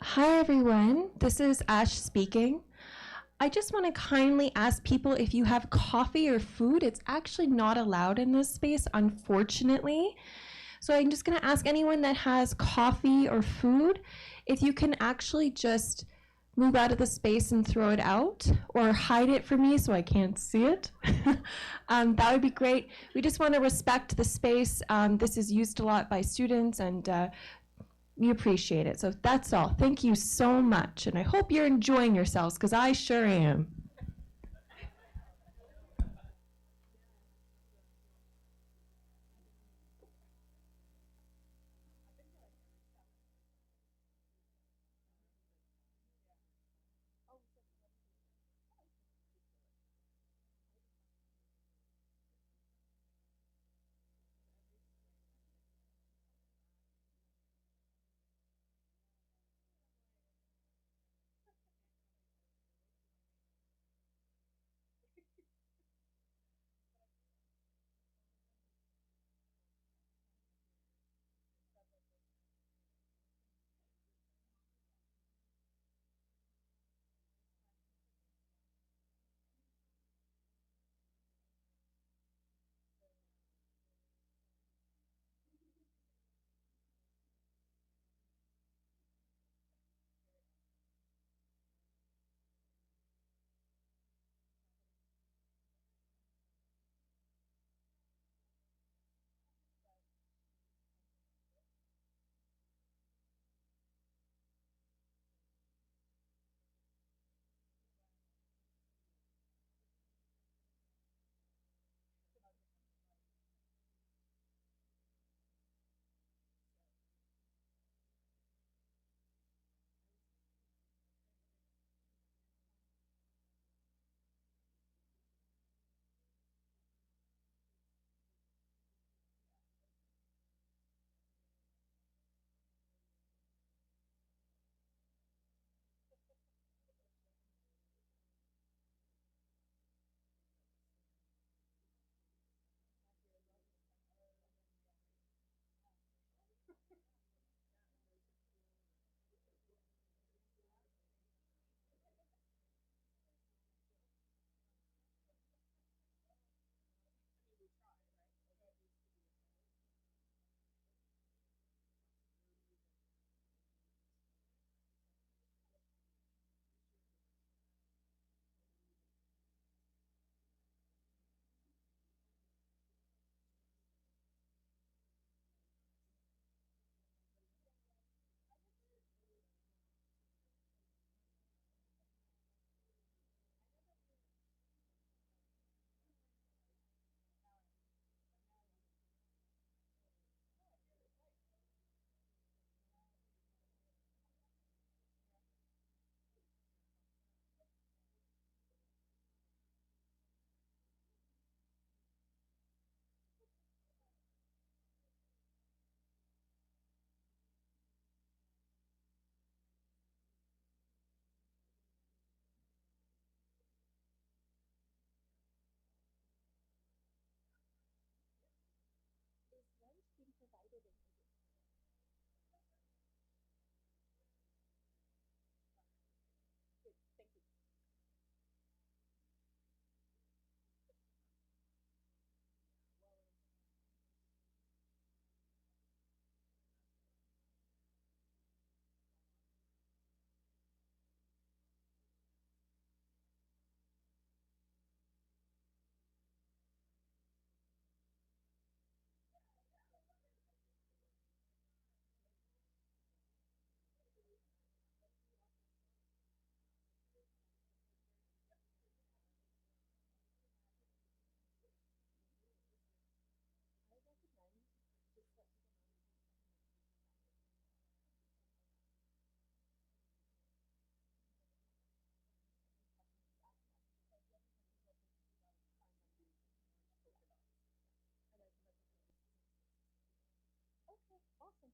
Hi everyone, this is Ash speaking. I just want to kindly ask people if you have coffee or food. It's actually not allowed in this space, unfortunately. So I'm just going to ask anyone that has coffee or food if you can actually just move out of the space and throw it out or hide it for me so I can't see it. That would be great. We just want to respect the space. This is used a lot by students and we appreciate it. So that's all. Thank you so much. And I hope you're enjoying yourselves because I sure am.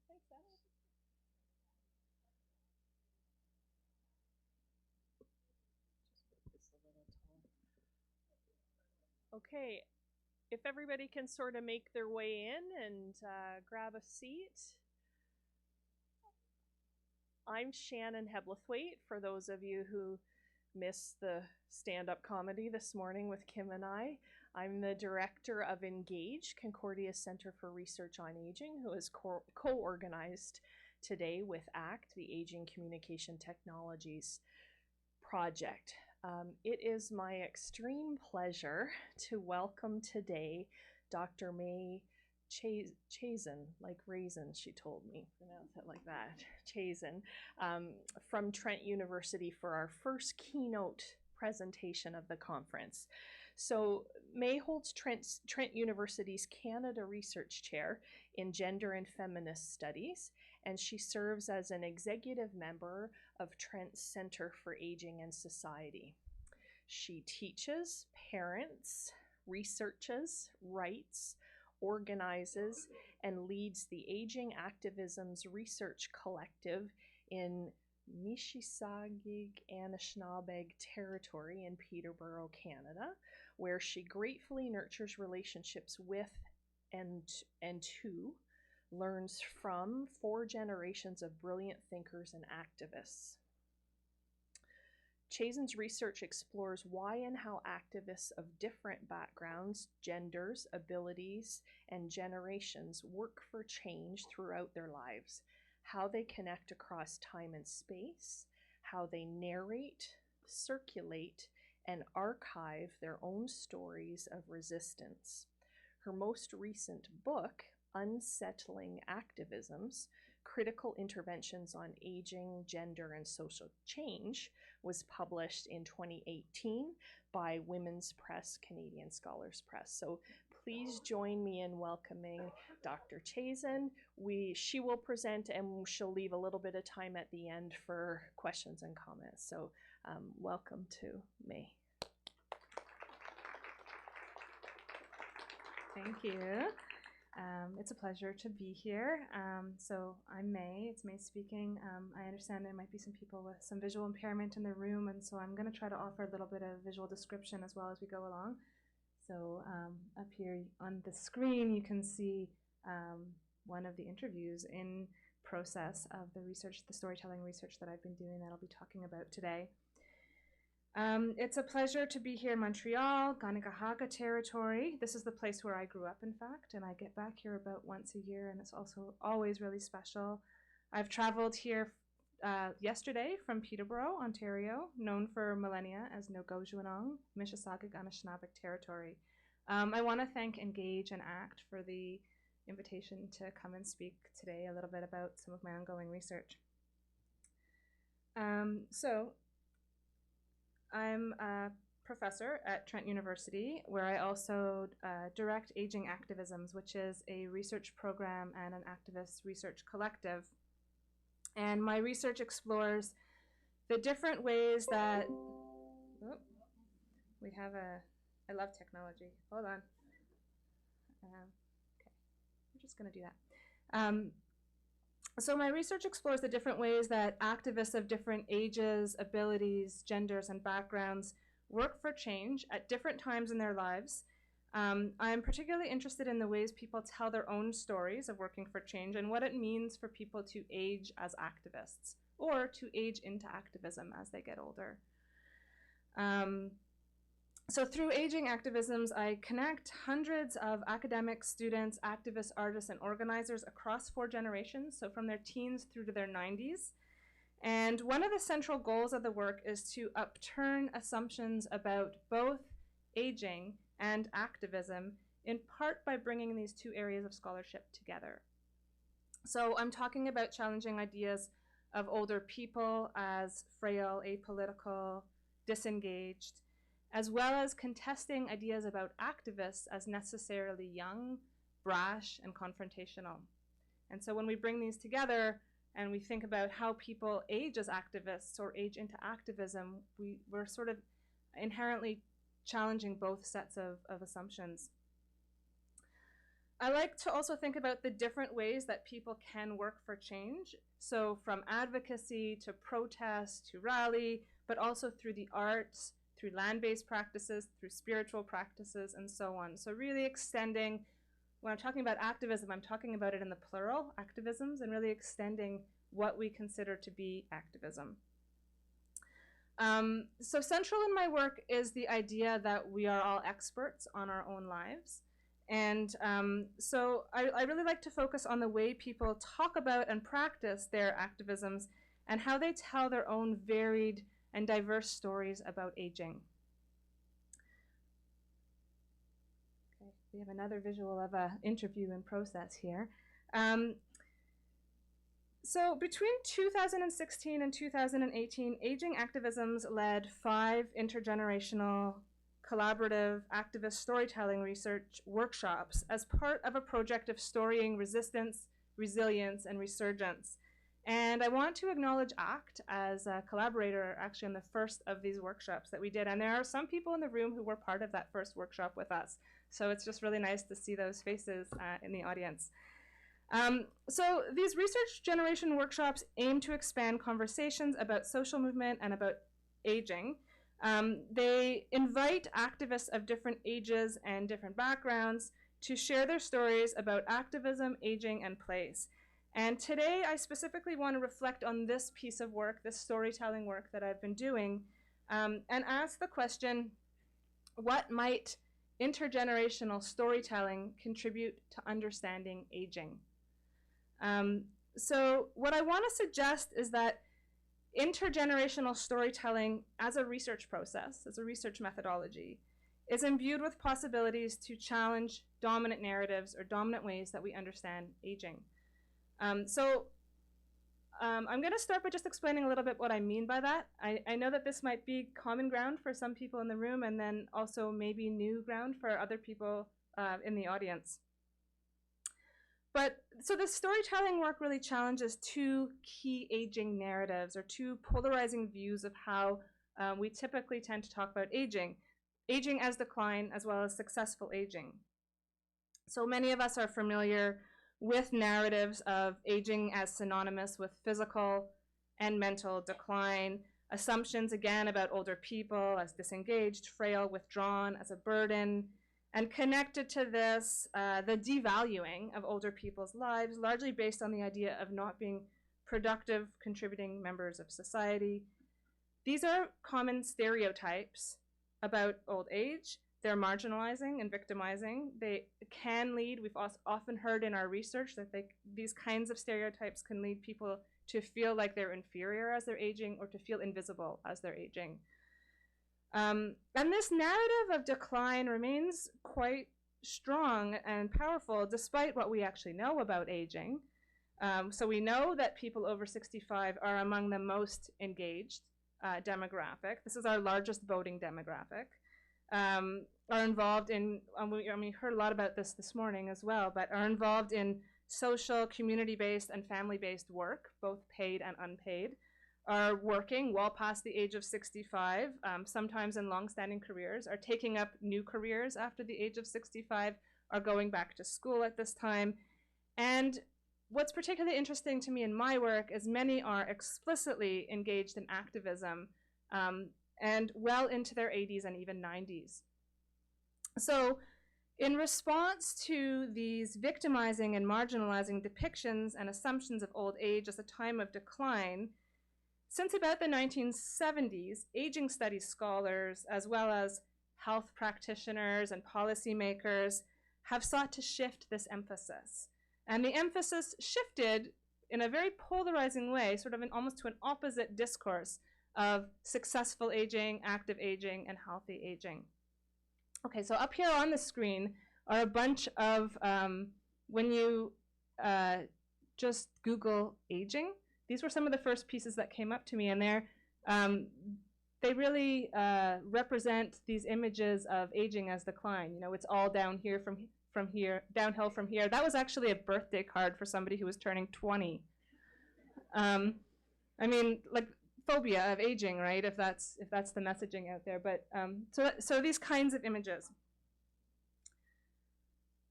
Thanks, Ash. Just make this a little taller. Okay, if everybody can sort of make their way in and grab a seat. I'm Shannon Heblathwaite, for those of you who missed the stand-up comedy this morning with Kim and I. I'm the director of Engage, Concordia's Center for Research on Aging, who is co-organized today with ACT, the Aging Communication Technologies project. It is my extreme pleasure to welcome today Dr. May Chazan, like raisin, she told me, pronounce it like that, Chazan, from Trent University for our first keynote presentation of the conference. So May holds Trent University's Canada Research Chair in Gender and Feminist Studies, and she serves as an executive member of Trent's Center for Aging and Society. She teaches, parents, researches, writes, organizes, and leads the Aging Activism's Research Collective in Mississauga Anishinaabeg territory in Peterborough, Canada, where she gratefully nurtures relationships with and to, learns from 4 generations of brilliant thinkers and activists. Chazan's research explores why and how activists of different backgrounds, genders, abilities, and generations work for change throughout their lives, how they connect across time and space, how they narrate, circulate, and archive their own stories of resistance. Her most recent book, Unsettling Activisms, Critical Interventions on Aging, Gender, and Social Change, was published in 2018 by Women's Press, Canadian Scholars Press. So please join me in welcoming Dr. Chazan. She will present and she'll leave a little bit of time at the end for questions and comments. So welcome to May. Thank you. It's a pleasure to be here. So I'm May, it's May speaking. I understand there might be some people with some visual impairment in the room, and so I'm going to try to offer a little bit of visual description as well as we go along. So up here on the screen, you can see one of the interviews in process of the research, the storytelling research that I've been doing that I'll be talking about today. It's a pleasure to be here in Montreal, Ganagahaga territory. This is the place where I grew up, in fact, and I get back here about once a year, and it's also always really special. I've traveled here yesterday from Peterborough, Ontario, known for millennia as Nogojuanong, Mississauga Anishinaabeg territory. I want to thank Engage and ACT for the invitation to come and speak today a little bit about some of my ongoing research. I'm a professor at Trent University, where I also direct Aging Activisms, which is a research program and an activist research collective. And my research explores the different ways that, I love technology. Hold on. Okay, I'm just going to do that. So my research explores the different ways that activists of different ages, abilities, genders, and backgrounds work for change at different times in their lives. I'm particularly interested in the ways people tell their own stories of working for change and what it means for people to age as activists or to age into activism as they get older. So through Aging Activisms, I connect hundreds of academics, students, activists, artists, and organizers across 4 generations, so from their teens through to their 90s. And one of the central goals of the work is to upturn assumptions about both aging and activism, in part by bringing these 2 areas of scholarship together. So I'm talking about challenging ideas of older people as frail, apolitical, disengaged, as well as contesting ideas about activists as necessarily young, brash, and confrontational. And so when we bring these together and we think about how people age as activists or age into activism, we're sort of inherently challenging both sets of assumptions. I like to also think about the different ways that people can work for change. So from advocacy to protest to rally, but also through the arts, through land-based practices, through spiritual practices, and so on. So really extending, when I'm talking about activism, I'm talking about it in the plural, activisms, and really extending what we consider to be activism. So central in my work is the idea that we are all experts on our own lives. And so I really like to focus on the way people talk about and practice their activisms and how they tell their own varied and diverse stories about aging. Okay, we have another visual of an interview in process here. So between 2016 and 2018, aging activisms led 5 intergenerational collaborative activist storytelling research workshops as part of a project of storying resistance, resilience, and resurgence. And I want to acknowledge ACT as a collaborator actually in the first of these workshops that we did. And there are some people in the room who were part of that first workshop with us. So it's just really nice to see those faces in the audience. So these research generation workshops aim to expand conversations about social movement and about aging. They invite activists of different ages and different backgrounds to share their stories about activism, aging, and place. And today I specifically want to reflect on this piece of work, this storytelling work that I've been doing, and ask the question, what might intergenerational storytelling contribute to understanding aging? So what I want to suggest is that intergenerational storytelling as a research process, as a research methodology, is imbued with possibilities to challenge dominant narratives or dominant ways that we understand aging. I'm going to start by just explaining a little bit what I mean by that. I know that this might be common ground for some people in the room and then also maybe new ground for other people in the audience. So the storytelling work really challenges 2 key aging narratives or 2 polarizing views of how we typically tend to talk about aging. Aging as decline as well as successful aging. So many of us are familiar with narratives of aging as synonymous with physical and mental decline, assumptions again about older people as disengaged, frail, withdrawn, as a burden, and connected to this, the devaluing of older people's lives, largely based on the idea of not being productive, contributing members of society. These are common stereotypes about old age. They're marginalizing and victimizing. They can lead, we've often heard in our research that these kinds of stereotypes can lead people to feel like they're inferior as they're aging or to feel invisible as they're aging. And this narrative of decline remains quite strong and powerful despite what we actually know about aging. So we know that people over 65 are among the most engaged demographic. This is our largest voting demographic. Are involved in, we heard a lot about this morning as well, but are involved in social, community-based, and family-based work, both paid and unpaid, are working well past the age of 65, sometimes in long-standing careers, are taking up new careers after the age of 65, are going back to school at this time. And what's particularly interesting to me in my work is many are explicitly engaged in activism and well into their 80s and even 90s. So in response to these victimizing and marginalizing depictions and assumptions of old age as a time of decline, since about the 1970s, aging studies scholars, as well as health practitioners and policymakers, have sought to shift this emphasis. And the emphasis shifted in a very polarizing way, sort of almost to an opposite discourse of successful aging, active aging, and healthy aging. Okay, so up here on the screen are a bunch of, when you just Google aging, these were some of the first pieces that came up to me, and they really represent these images of aging as decline. You know, it's all down here from here, downhill from here. That was actually a birthday card for somebody who was turning 20. I mean, like phobia of aging, right? If that's the messaging out there. But so these kinds of images.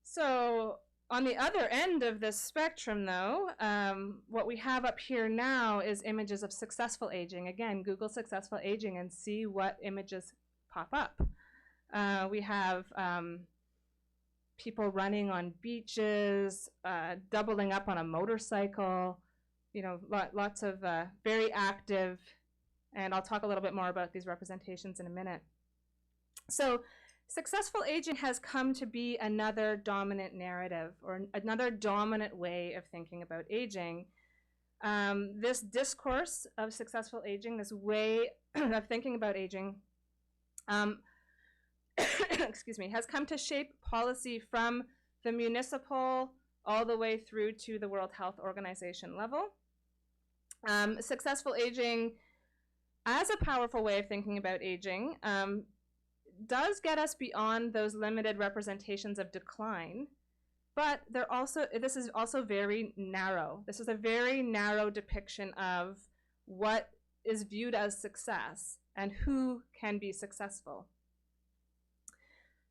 So On the other end of this spectrum, though, what we have up here now is images of successful aging. Again, Google successful aging and see what images pop up. We have people running on beaches, doubling up on a motorcycle, you know, lots of very active, and I'll talk a little bit more about these representations in a minute. So successful aging has come to be another dominant narrative, or another dominant way of thinking about aging. This discourse of successful aging, this way of thinking about aging, excuse me, has come to shape policy from the municipal all the way through to the World Health Organization level. Successful aging, as a powerful way of thinking about aging, does get us beyond those limited representations of decline, but this is also very narrow. This is a very narrow depiction of what is viewed as success and who can be successful.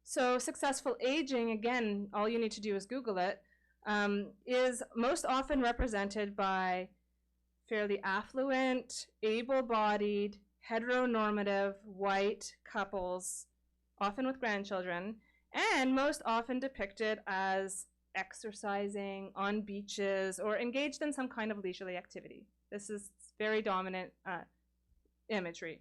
So successful aging, again, all you need to do is Google it, is most often represented by fairly affluent, able-bodied, heteronormative, white couples, often with grandchildren, and most often depicted as exercising on beaches or engaged in some kind of leisurely activity. This is very dominant imagery.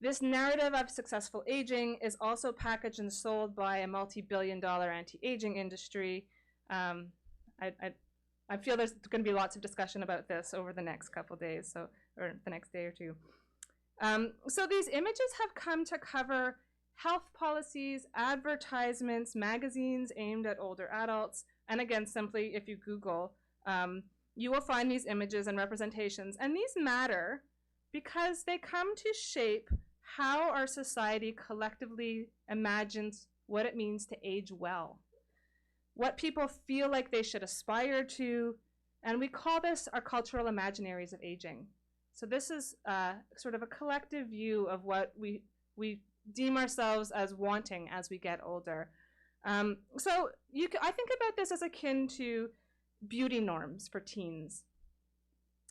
This narrative of successful aging is also packaged and sold by a multi-billion-dollar anti-aging industry. I feel there's going to be lots of discussion about this over the next couple days, or the next day or two. So these images have come to cover health policies, advertisements, magazines aimed at older adults, and again, simply if you Google, you will find these images and representations. And these matter because they come to shape how our society collectively imagines what it means to age well, what people feel like they should aspire to, and we call this our cultural imaginaries of aging. So this is sort of a collective view of what we deem ourselves as wanting as we get older. So I think about this as akin to beauty norms for teens,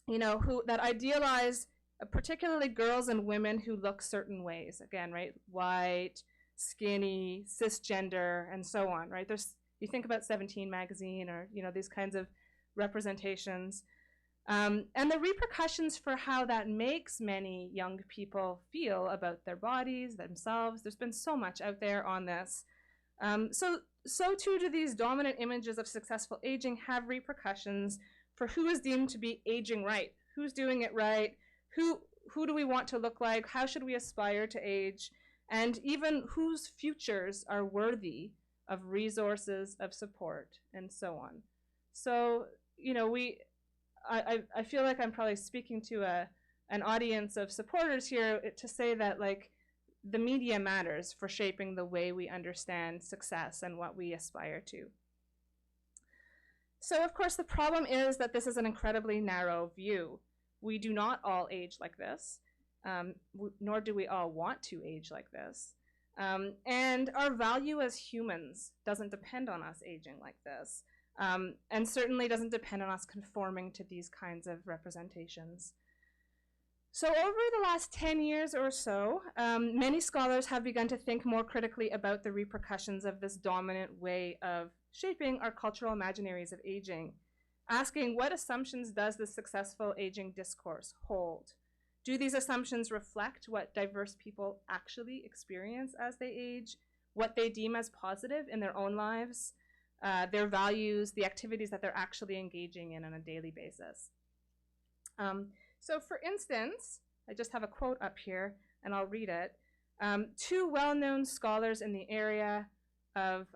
you know, that idealize particularly girls and women who look certain ways. Again, right, white, skinny, cisgender, and so on, right? You think about 17 magazine, or, you know, these kinds of representations. And the repercussions for how that makes many young people feel about their bodies, themselves. There's been so much out there on this. So too do these dominant images of successful aging have repercussions for who is deemed to be aging right, who's doing it right, who do we want to look like, how should we aspire to age, and even whose futures are worthy of resources, of support, and so on. So, you know, I feel like I'm probably speaking to an audience of supporters here to say that, like, the media matters for shaping the way we understand success and what we aspire to. So, of course, the problem is that this is an incredibly narrow view. We do not all age like this, nor do we all want to age like this. And our value as humans doesn't depend on us aging like this. And certainly doesn't depend on us conforming to these kinds of representations. So over the last 10 years or so, many scholars have begun to think more critically about the repercussions of this dominant way of shaping our cultural imaginaries of aging, asking what assumptions does the successful aging discourse hold? Do these assumptions reflect what diverse people actually experience as they age, what they deem as positive in their own lives, their values, the activities that they're actually engaging in on a daily basis? So for instance, I just have a quote up here, and I'll read it. Two well-known scholars in the area of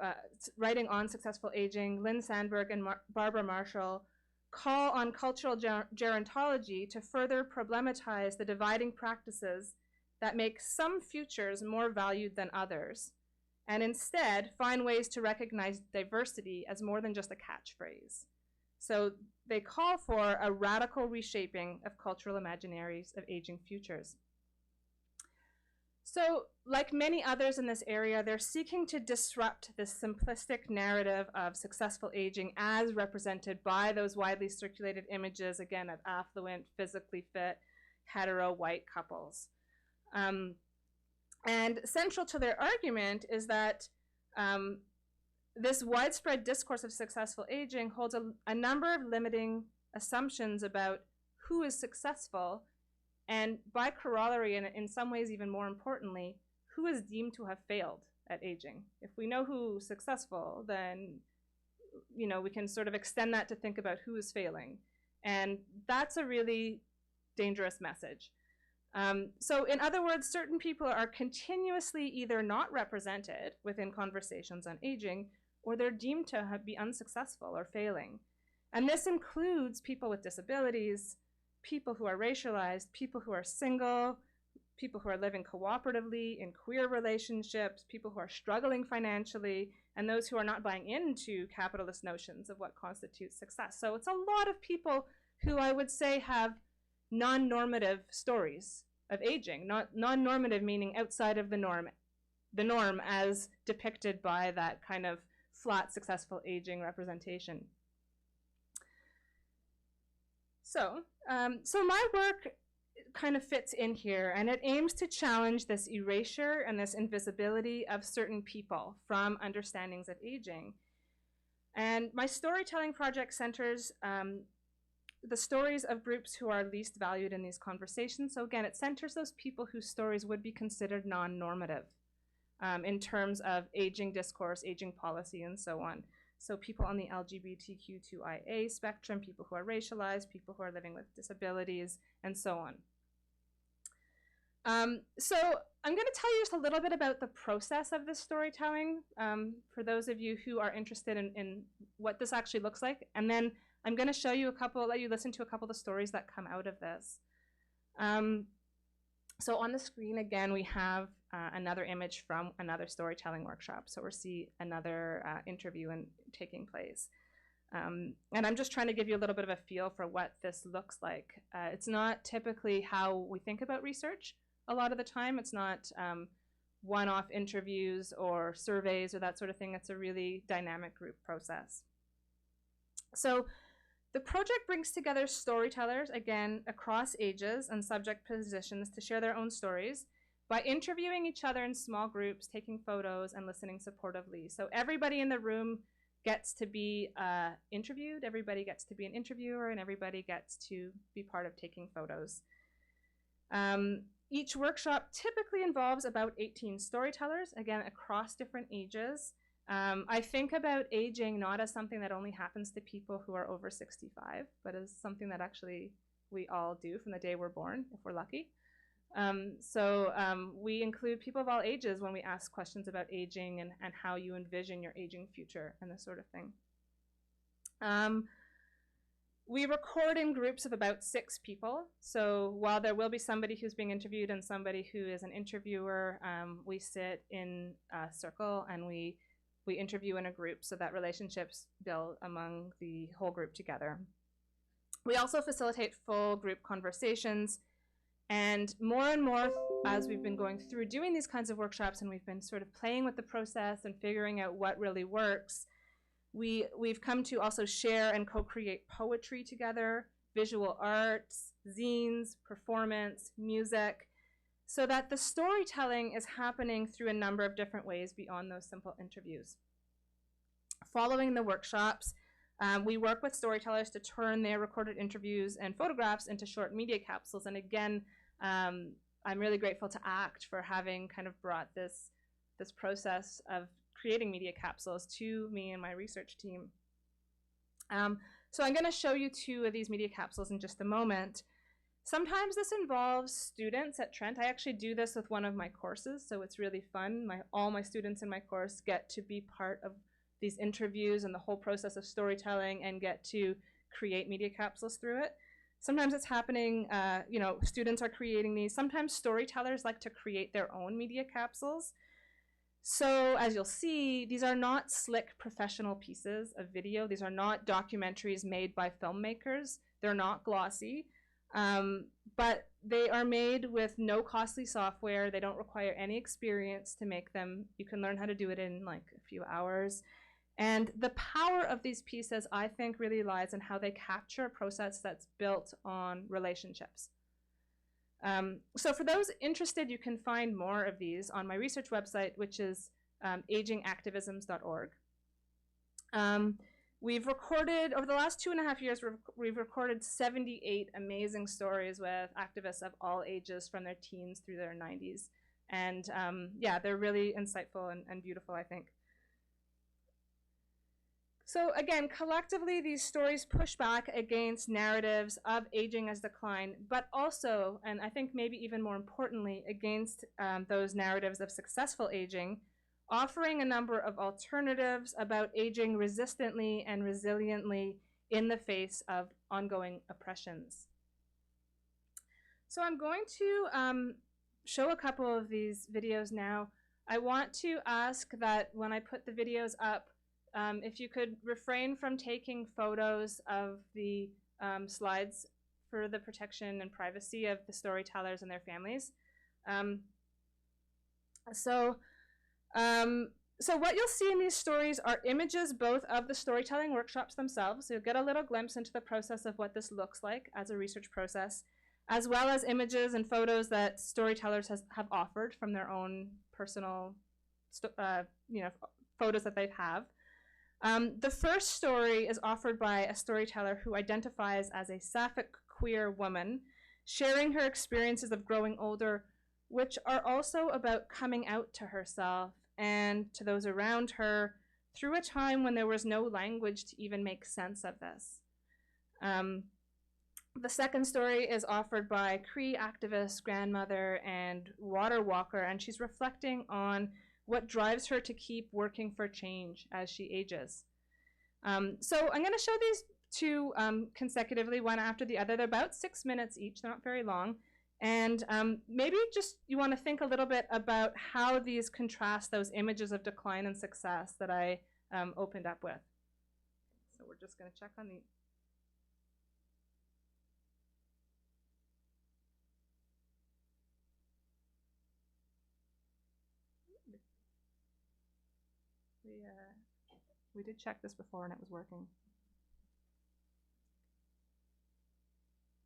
writing on successful aging, Lynn Sandberg and Barbara Marshall, call on cultural gerontology to further problematize the dividing practices that make some futures more valued than others, and instead find ways to recognize diversity as more than just a catchphrase. So they call for a radical reshaping of cultural imaginaries of aging futures. So, like many others in this area, they're seeking to disrupt this simplistic narrative of successful aging as represented by those widely circulated images, again, of affluent, physically fit, hetero white couples. And central to their argument is that this widespread discourse of successful aging holds a number of limiting assumptions about who is successful, and by corollary, and in some ways even more importantly, who is deemed to have failed at aging. If we know who's successful, then we can sort of extend that to think about who is failing. And that's a really dangerous message. So in other words, certain people are continuously either not represented within conversations on aging, or they're deemed to be unsuccessful or failing. And this includes people with disabilities, people who are racialized, people who are single, people who are living cooperatively in queer relationships, people who are struggling financially, and those who are not buying into capitalist notions of what constitutes success. So it's a lot of people who I would say have non-normative stories of aging, not non-normative meaning outside of the norm as depicted by that kind of flat, successful aging representation. So my work kind of fits in here, and it aims to challenge this erasure and this invisibility of certain people from understandings of aging. And my storytelling project centers the stories of groups who are least valued in these conversations. So again, it centers those people whose stories would be considered non-normative in terms of aging discourse, aging policy, and so on. So people on the LGBTQ2IA spectrum, people who are racialized, people who are living with disabilities, and so on. So I'm going to tell you just a little bit about the process of this storytelling for those of you who are interested in what this actually looks like. And then I'm going to show you let you listen to a couple of the stories that come out of this. So on the screen, again, we have another image from another storytelling workshop. So we'll see another interview taking place. And I'm just trying to give you a little bit of a feel for what this looks like. It's not typically how we think about research a lot of the time. It's not one-off interviews or surveys or that sort of thing. It's a really dynamic group process. So the project brings together storytellers, again, across ages and subject positions to share their own stories by interviewing each other in small groups, taking photos, and listening supportively. So everybody in the room gets to be interviewed, everybody gets to be an interviewer, and everybody gets to be part of taking photos. Each workshop typically involves about 18 storytellers, again, across different ages. I think about aging not as something that only happens to people who are over 65, but as something that actually we all do from the day we're born, if we're lucky. We include people of all ages when we ask questions about aging and how you envision your aging future and this sort of thing. We record in groups of about 6 people. So while there will be somebody who's being interviewed and somebody who is an interviewer, we sit in a circle and we interview in a group so that relationships build among the whole group together. We also facilitate full group conversations, and more as we've been going through doing these kinds of workshops and we've been sort of playing with the process and figuring out what really works, we've come to also share and co-create poetry together, visual arts, zines, performance, music, so that the storytelling is happening through a number of different ways beyond those simple interviews. Following the workshops, we work with storytellers to turn their recorded interviews and photographs into short media capsules. And again, I'm really grateful to ACT for having kind of brought this process of creating media capsules to me and my research team. So I'm going to show you 2 of these media capsules in just a moment. Sometimes this involves students at Trent. I actually do this with one of my courses, so it's really fun. All my students in my course get to be part of these interviews and the whole process of storytelling and get to create media capsules through it. Sometimes it's happening, students are creating these. Sometimes storytellers like to create their own media capsules. So as you'll see, these are not slick professional pieces of video. These are not documentaries made by filmmakers. They're not glossy. But They are made with no costly software. They don't require any experience to make them. You can learn how to do it in like a few hours. And the power of these pieces, I think, really lies in how they capture a process that's built on relationships. So for those interested, you can find more of these on my research website, which is agingactivisms.org. We've recorded, over the last 2.5 years, we've recorded 78 amazing stories with activists of all ages from their teens through their 90s. And yeah, they're really insightful and beautiful, I think. So again, collectively, these stories push back against narratives of aging as decline, but also, and I think maybe even more importantly, against those narratives of successful aging, offering a number of alternatives about aging resistantly and resiliently in the face of ongoing oppressions. So I'm going to show a couple of these videos now. I want to ask that when I put the videos up, if you could refrain from taking photos of the slides for the protection and privacy of the storytellers and their families. So what you'll see in these stories are images both of the storytelling workshops themselves, so you'll get a little glimpse into the process of what this looks like as a research process, as well as images and photos that storytellers have offered from their own personal photos that they have. The first story is offered by a storyteller who identifies as a sapphic queer woman, sharing her experiences of growing older, which are also about coming out to herself and to those around her through a time when there was no language to even make sense of this. The second story is offered by Cree activist, grandmother, and water walker, and she's reflecting on what drives her to keep working for change as she ages. So I'm going to show these two consecutively, one after the other. They're about 6 minutes each, they're not very long. And maybe just you want to think a little bit about how these contrast those images of decline and success that I opened up with. So we're just going to check on the... We did check this before and it was working.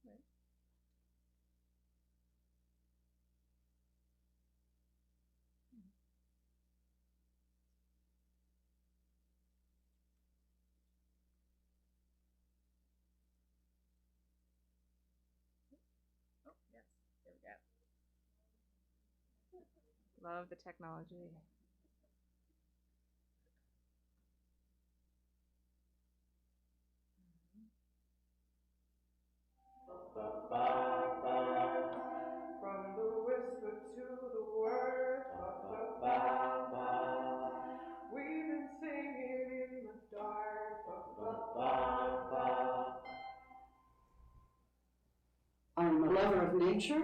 Right. Oh, yes, there we go. Love the technology. From the whisper to the word, we've been singing in the dark. I'm a lover of nature.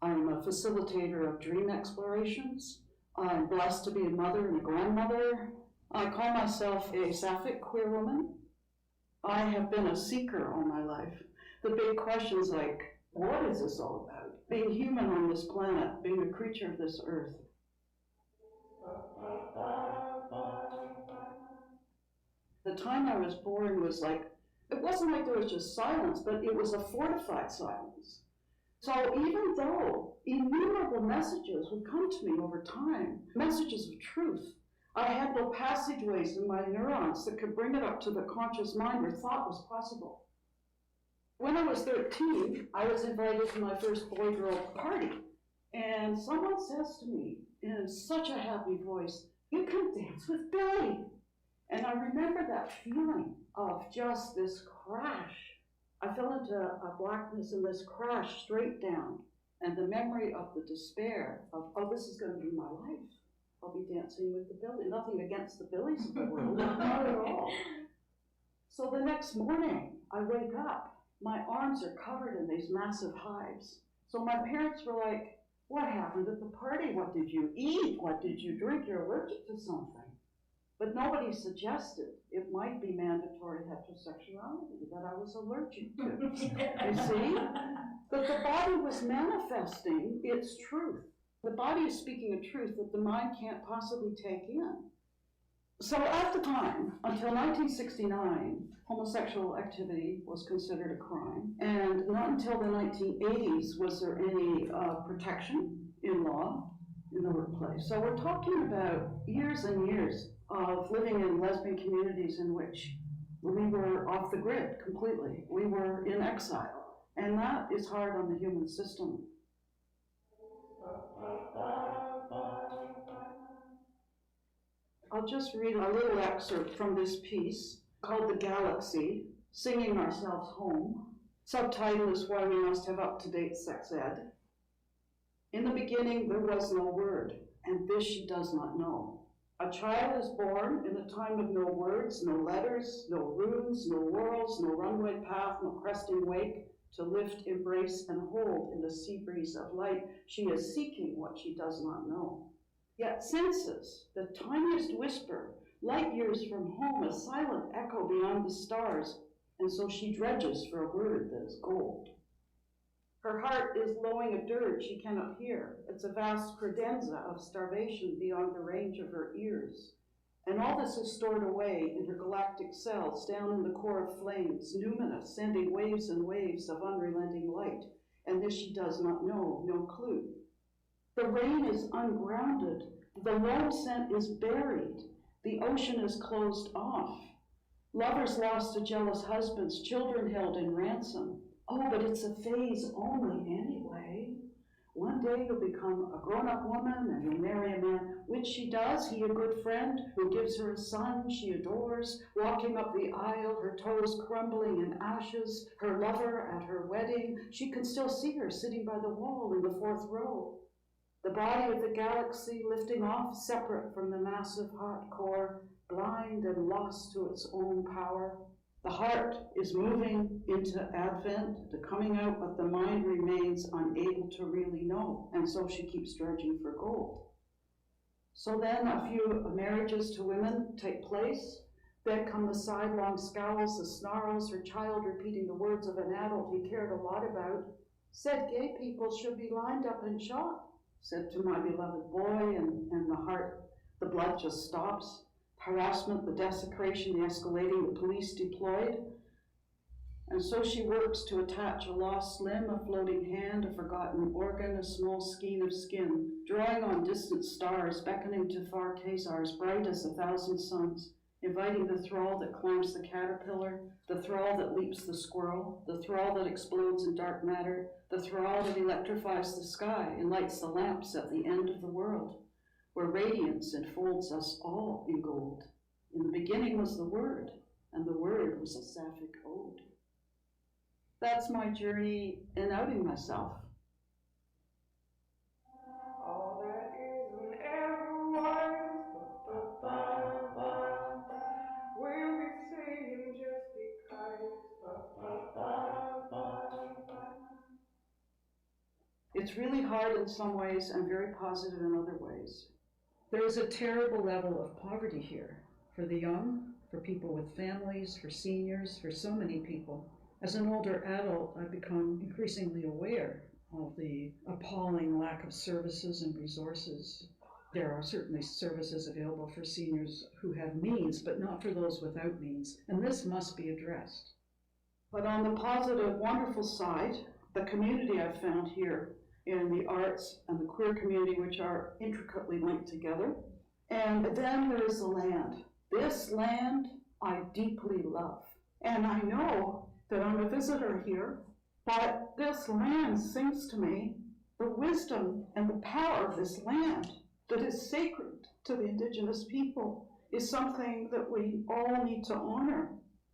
I'm a facilitator of dream explorations. I'm blessed to be a mother and a grandmother. I call myself a sapphic queer woman. I have been a seeker all my life. The big questions like, what is this all about? Being human on this planet, being a creature of this earth. The time I was born was like, it wasn't like there was just silence, but it was a fortified silence. So even though innumerable messages would come to me over time, messages of truth, I had no passageways in my neurons that could bring it up to the conscious mind where thought was possible. When I was 13, I was invited to my first boy-girl party, and someone says to me in such a happy voice, "You can dance with Billy." And I remember that feeling of just this crash. I fell into a blackness and this crash straight down, and the memory of the despair of, oh, this is going to be my life. I'll be dancing with the Billy. Nothing against the Billies of the world, not at all. So the next morning, I wake up. My arms are covered in these massive hives. So my parents were like, what happened at the party? What did you eat? What did you drink? You're allergic to something. But nobody suggested it might be mandatory heterosexuality that I was allergic to. You see? That the body was manifesting its truth. The body is speaking a truth that the mind can't possibly take in. So at the time, until 1969, homosexual activity was considered a crime. And not until the 1980s was there any protection in law in the workplace. So we're talking about years and years of living in lesbian communities in which we were off the grid completely. We were in exile. And that is hard on the human system. I'll just read a little excerpt from this piece called The Galaxy, Singing Ourselves Home. Subtitle is Why We Must Have Up-to-Date Sex Ed. In the beginning there was no word, and this she does not know. A child is born in a time of no words, no letters, no runes, no whorls, no runway path, no cresting wake, to lift, embrace, and hold in the sea breeze of light. She is seeking what she does not know. Yet senses the tiniest whisper, light years from home, a silent echo beyond the stars, and so she dredges for a word that is gold. Her heart is lowing a dirge she cannot hear. It's a vast credenza of starvation beyond the range of her ears. And all this is stored away in her galactic cells, down in the core of flames, numinous, sending waves and waves of unrelenting light. And this she does not know, no clue. The rain is ungrounded. The loam scent is buried. The ocean is closed off. Lovers lost to jealous husbands, children held in ransom. Oh, but it's a phase only anyway. One day you'll become a grown-up woman and you'll marry a man, which she does, he a good friend, who gives her a son she adores, walking up the aisle, her toes crumbling in ashes, her lover at her wedding. She can still see her sitting by the wall in the fourth row. The body of the galaxy lifting off, separate from the massive hot core, blind and lost to its own power. The heart is moving into Advent, the coming out, but the mind remains unable to really know, and so she keeps dredging for gold. So then a few marriages to women take place. Then come the sidelong scowls, the snarls, her child repeating the words of an adult he cared a lot about. Said gay people should be lined up and shot. Said to my beloved boy, and the heart, the blood just stops. Harassment, the desecration, the escalating, the police deployed. And so she works to attach a lost limb, a floating hand, a forgotten organ, a small skein of skin, drawing on distant stars, beckoning to far quasars, bright as 1,000 suns, inviting the thrall that climbs the caterpillar, the thrall that leaps the squirrel, the thrall that explodes in dark matter, the thrall that electrifies the sky and lights the lamps at the end of the world, where radiance enfolds us all in gold. In the beginning was the Word, and the Word was a sapphic ode. That's my journey in outing myself. All that isn't ever was, will be singing just because. It's really hard in some ways and very positive in other ways. There is a terrible level of poverty here for the young, for people with families, for seniors, for so many people. As an older adult, I've become increasingly aware of the appalling lack of services and resources. There are certainly services available for seniors who have means, but not for those without means, and this must be addressed. But on the positive, wonderful side, the community I've found here in the arts and the queer community, which are intricately linked together. And then there is the land. This land I deeply love. And I know that I'm a visitor here, but this land sings to me the wisdom and the power of this land that is sacred to the Indigenous people is something that we all need to honor.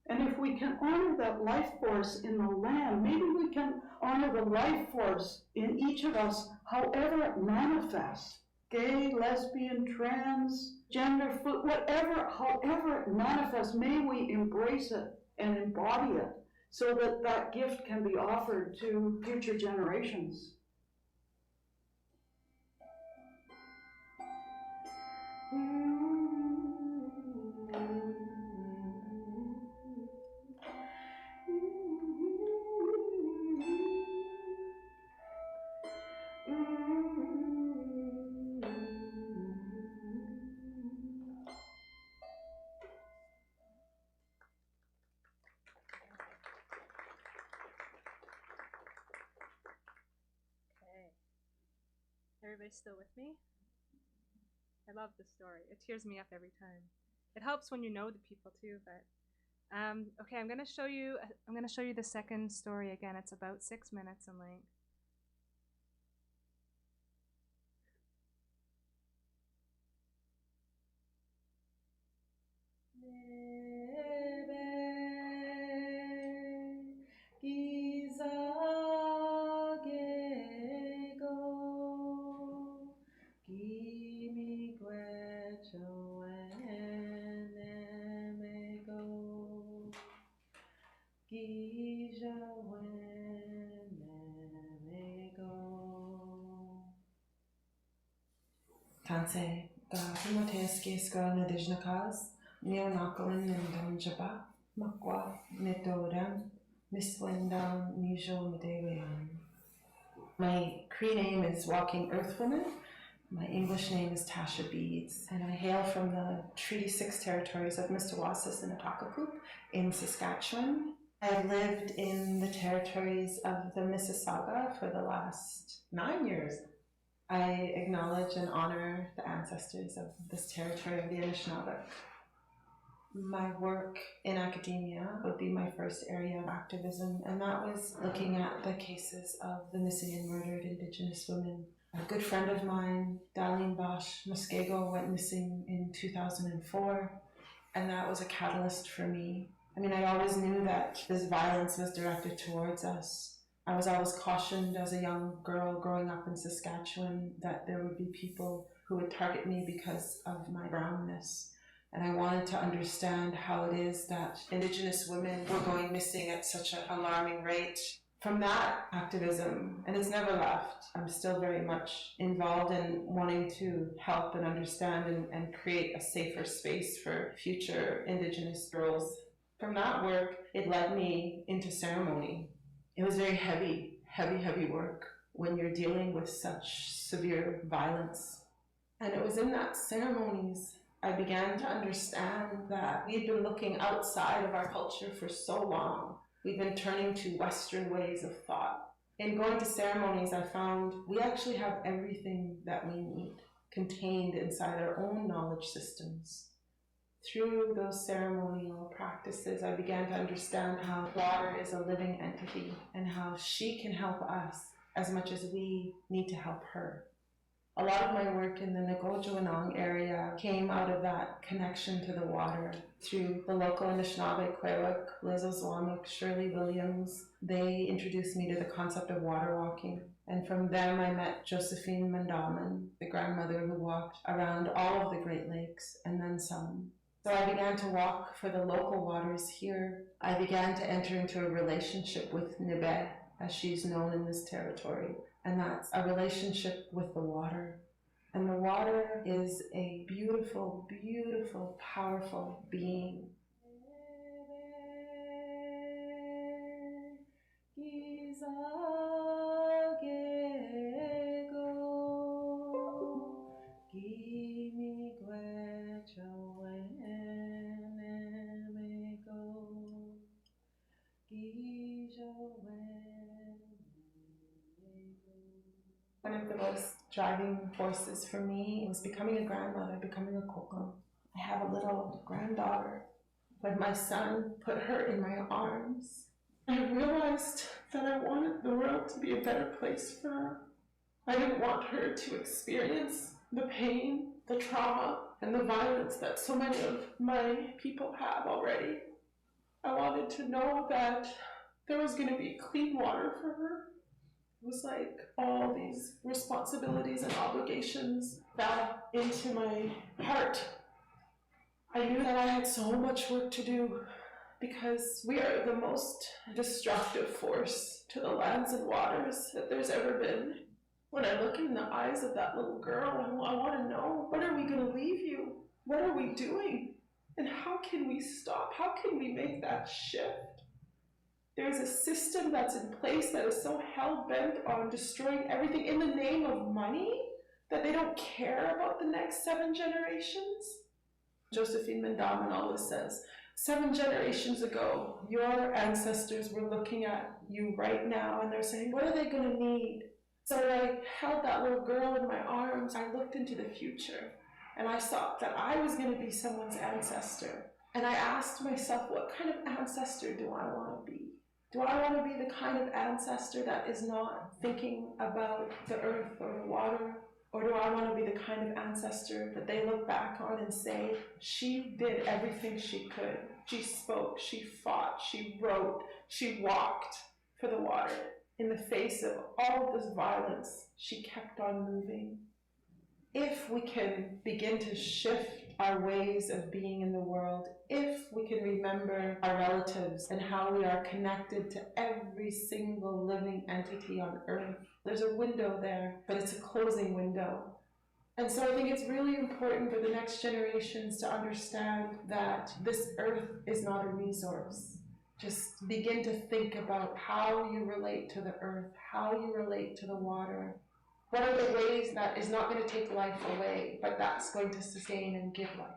And if we can honor that life force in the land, maybe we can honor the life force in each of us, however it manifests. Gay, lesbian, trans, gender, whatever, however it manifests, may we embrace it and embody it so that that gift can be offered to future generations. everybody still with me? I love this story. It tears me up every time. It helps when you know the people too, but okay, I'm going to show you the second story again. It's about 6 minutes in length. Tanse, ga himoteski skra nadijnakas, neonakalin nindamjaba, makwa netoram, miswendam nijo medewian. My Cree name is Walking Earthwoman. My English name is Tasha Beads, and I hail from the Treaty 6 territories of Mr. and Atakakoop in Saskatchewan. I have lived in the territories of the Mississauga for the last 9 years. I acknowledge and honor the ancestors of this territory of the Anishinaabe. My work in academia would be my first area of activism, and that was looking at the cases of the missing and murdered Indigenous women. A good friend of mine, Darlene Bosch Muskego, went missing in 2004, and that was a catalyst for me. I mean, I always knew that this violence was directed towards us. I was always cautioned as a young girl growing up in Saskatchewan that there would be people who would target me because of my brownness. And I wanted to understand how it is that Indigenous women were going missing at such an alarming rate. From that activism, and it's never left, I'm still very much involved in wanting to help and understand and create a safer space for future Indigenous girls. From that work, it led me into ceremony. It was very heavy work when you're dealing with such severe violence. And it was in that ceremonies I began to understand that we'd been looking outside of our culture for so long. We've been turning to Western ways of thought. In going to ceremonies, I found we actually have everything that we need contained inside our own knowledge systems. Through those ceremonial practices, I began to understand how water is a living entity and how she can help us as much as we need to help her. A lot of my work in the Ngojuanong area came out of that connection to the water through the local Anishinaabe, Kwewak, Liz Ozwamik, Shirley Williams. They introduced me to the concept of water walking. And from them I met Josephine Mandaman, the grandmother who walked around all of the Great Lakes and then some. So I began to walk for the local waters here. I began to enter into a relationship with Nibe, as she's known in this territory. And that's a relationship with the water. And the water is a beautiful, beautiful, powerful being. One of the most driving forces for me was becoming a grandmother, becoming a kokon. I have a little granddaughter. When my son put her in my arms, I realized that I wanted the world to be a better place for her. I didn't want her to experience the pain, the trauma, and the violence that so many of my people have already. I wanted to know that there was going to be clean water for her. It was like all these responsibilities and obligations fell into my heart. I knew that I had so much work to do because we are the most destructive force to the lands and waters that there's ever been. When I look in the eyes of that little girl, I want to know, what are we going to leave you? What are we doing? And how can we stop? How can we make that shift? There's a system that's in place that is so hell-bent on destroying everything in the name of money that they don't care about the next 7 generations. Josephine Mandaman always says, 7 generations ago, your ancestors were looking at you right now and they're saying, what are they going to need? So when I held that little girl in my arms, I looked into the future, and I saw that I was going to be someone's ancestor. And I asked myself, what kind of ancestor do I want to be? Do I want to be the kind of ancestor that is not thinking about the earth or the water? Or do I want to be the kind of ancestor that they look back on and say, she did everything she could. She spoke, she fought, she wrote, she walked for the water. In the face of all of this violence, she kept on moving. If we can begin to shift our ways of being in the world, if we can remember our relatives and how we are connected to every single living entity on earth, there's a window there, but it's a closing window. And so I think it's really important for the next generations to understand that this earth is not a resource. Just begin to think about how you relate to the earth, how you relate to the water. What are the ways that is not going to take life away, but that's going to sustain and give life?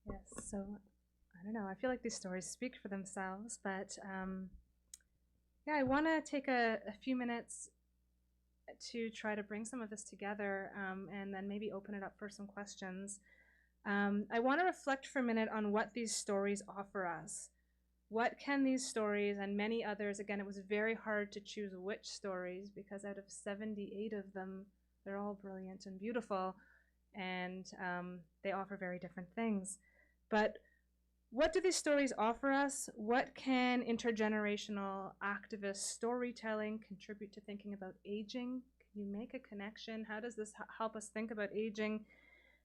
Yes, so I don't know, I feel like these stories speak for themselves, but yeah, I want to take a few minutes to try to bring some of this together and then maybe open it up for some questions. I want to reflect for a minute on what these stories offer us. What can these stories and many others, again, it was very hard to choose which stories because out of 78 of them, they're all brilliant and beautiful, and they offer very different things. But what do these stories offer us? What can intergenerational activist storytelling contribute to thinking about aging? Can you make a connection? How does this help us think about aging?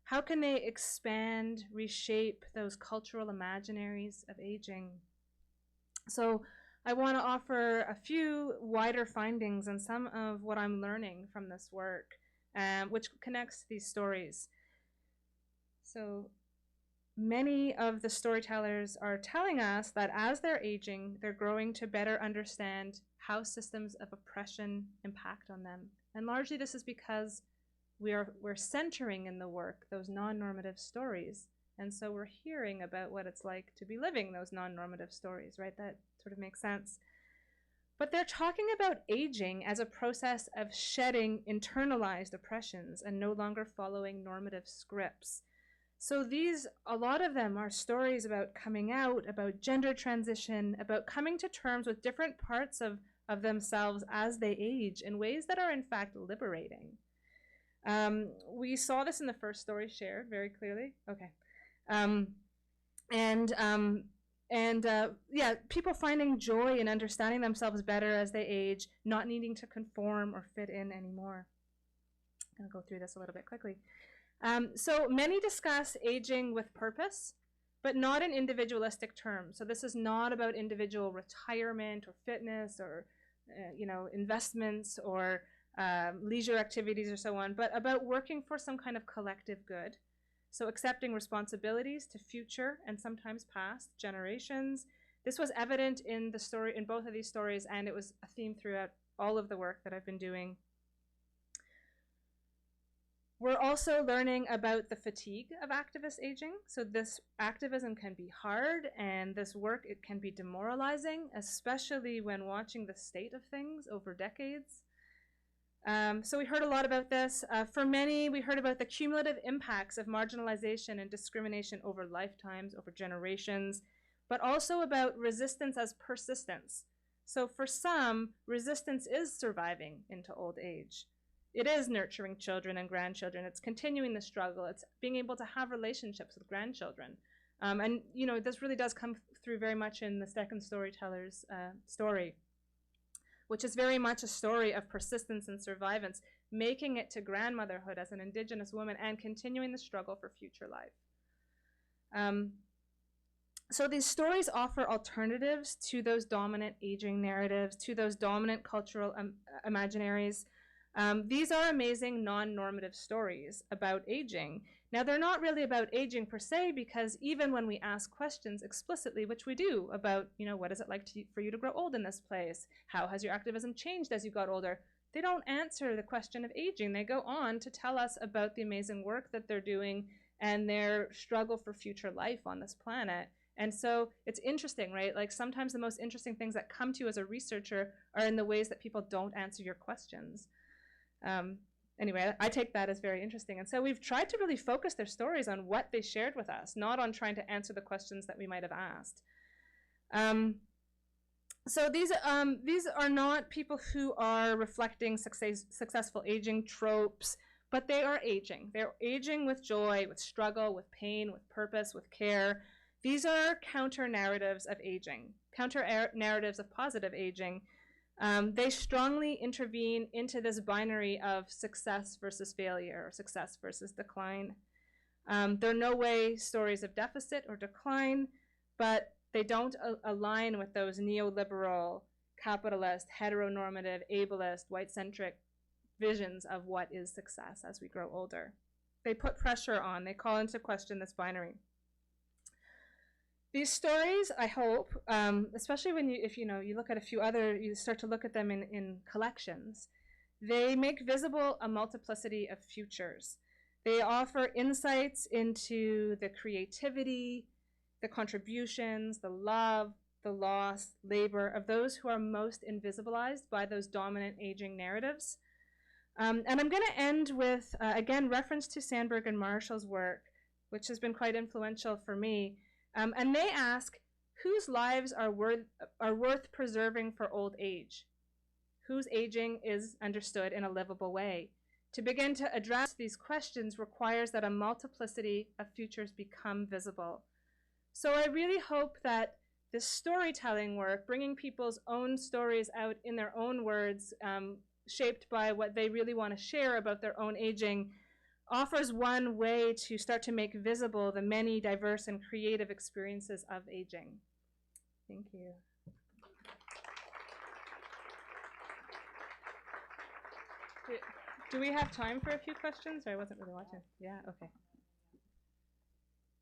How can they expand, reshape those cultural imaginaries of aging? So I want to offer a few wider findings on some of what I'm learning from this work, which connects these stories. So many of the storytellers are telling us that as they're aging, they're growing to better understand how systems of oppression impact on them. And largely this is because we're centering in the work those non-normative stories. And so we're hearing about what it's like to be living those non-normative stories, right? That sort of makes sense. But they're talking about aging as a process of shedding internalized oppressions and no longer following normative scripts. So these, a lot of them are stories about coming out, about gender transition, about coming to terms with different parts of themselves as they age in ways that are in fact liberating. We saw this in the first story shared very clearly. Okay. Yeah, people finding joy in understanding themselves better as they age, not needing to conform or fit in anymore. I'm gonna go through this a little bit quickly. So many discuss aging with purpose, but not in individualistic terms. So this is not about individual retirement or fitness or investments or leisure activities or so on, but about working for some kind of collective good. So accepting responsibilities to future and sometimes past generations. This was evident in the story, in both of these stories, and it was a theme throughout all of the work that I've been doing. We're also learning about the fatigue of activist aging. So this activism can be hard, and this work, it can be demoralizing, especially when watching the state of things over decades. So we heard a lot about this. For many, we heard about the cumulative impacts of marginalization and discrimination over lifetimes, over generations, but also about resistance as persistence. So for some, resistance is surviving into old age. It is nurturing children and grandchildren. It's continuing the struggle. It's being able to have relationships with grandchildren. And this really does come through very much in the second storyteller's story, which is very much a story of persistence and survivance, making it to grandmotherhood as an Indigenous woman and continuing the struggle for future life. So these stories offer alternatives to those dominant aging narratives, to those dominant cultural imaginaries. These are amazing non-normative stories about aging. Now, they're not really about aging per se, because even when we ask questions explicitly, which we do, about, what is it like for you to grow old in this place? How has your activism changed as you got older? They don't answer the question of aging. They go on to tell us about the amazing work that they're doing and their struggle for future life on this planet. And so it's interesting, right? Like, sometimes the most interesting things that come to you as a researcher are in the ways that people don't answer your questions. Anyway, I take that as very interesting. And so we've tried to really focus their stories on what they shared with us, not on trying to answer the questions that we might have asked. So these are not people who are reflecting successful aging tropes, but they are aging. They're aging with joy, with struggle, with pain, with purpose, with care. These are counter-narratives of aging, counter-narratives of positive aging. They strongly intervene into this binary of success versus failure, or success versus decline. They're no way stories of deficit or decline, but they don't align with those neoliberal, capitalist, heteronormative, ableist, white-centric visions of what is success as we grow older. They put pressure on, they call into question this binary. These stories, I hope, especially when if you look at a few other, you start to look at them in collections, they make visible a multiplicity of futures. They offer insights into the creativity, the contributions, the love, the loss, labor of those who are most invisibilized by those dominant aging narratives. And I'm going to end with, again, reference to Sandberg and Marshall's work, which has been quite influential for me. And they ask, whose lives are worth preserving for old age? Whose aging is understood in a livable way? To begin to address these questions requires that a multiplicity of futures become visible. So I really hope that this storytelling work, bringing people's own stories out in their own words, shaped by what they really want to share about their own aging, offers one way to start to make visible the many diverse and creative experiences of aging. Thank you. Do we have time for a few questions? I wasn't really watching. Yeah, okay.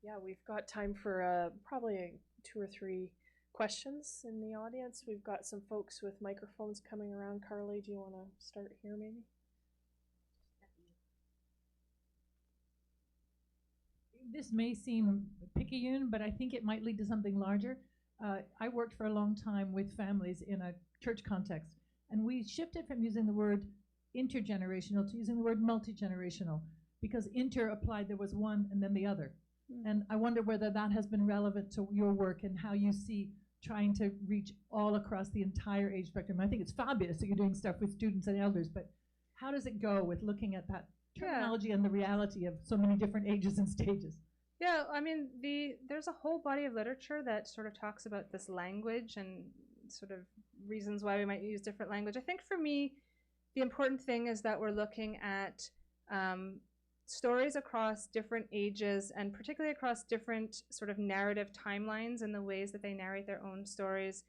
Yeah, we've got time for probably 2 or 3 questions in the audience. We've got some folks with microphones coming around. Carly, do you want to start here maybe? This may seem picayune, but I think it might lead to something larger. I worked for a long time with families in a church context, and we shifted from using the word intergenerational to using the word multi-generational, because inter applied there was one and then the other. And I wonder whether that has been relevant to your work and how you see trying to reach all across the entire age spectrum. I think it's fabulous that you're doing stuff with students and elders, but how does it go with looking at that terminology and the reality of so many different ages and stages? Yeah, I mean, there's a whole body of literature that sort of talks about this language and sort of reasons why we might use different language. I think for me, the important thing is that we're looking at stories across different ages, and particularly across different sort of narrative timelines and the ways that they narrate their own stories.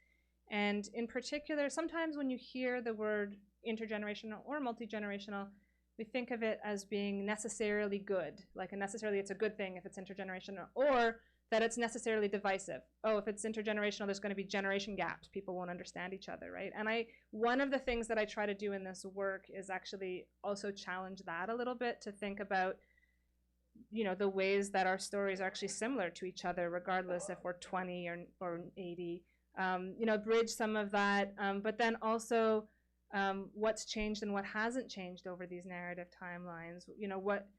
And in particular, sometimes when you hear the word intergenerational or multi-generational, we think of it as being necessarily good, like necessarily it's a good thing if it's intergenerational, or that it's necessarily divisive. Oh, if it's intergenerational, there's going to be generation gaps. People won't understand each other, right? And one of the things that I try to do in this work is actually also challenge that a little bit, to think about, the ways that our stories are actually similar to each other, regardless if we're 20 or 80. Bridge some of that, but then also what's changed and what hasn't changed over these narrative timelines.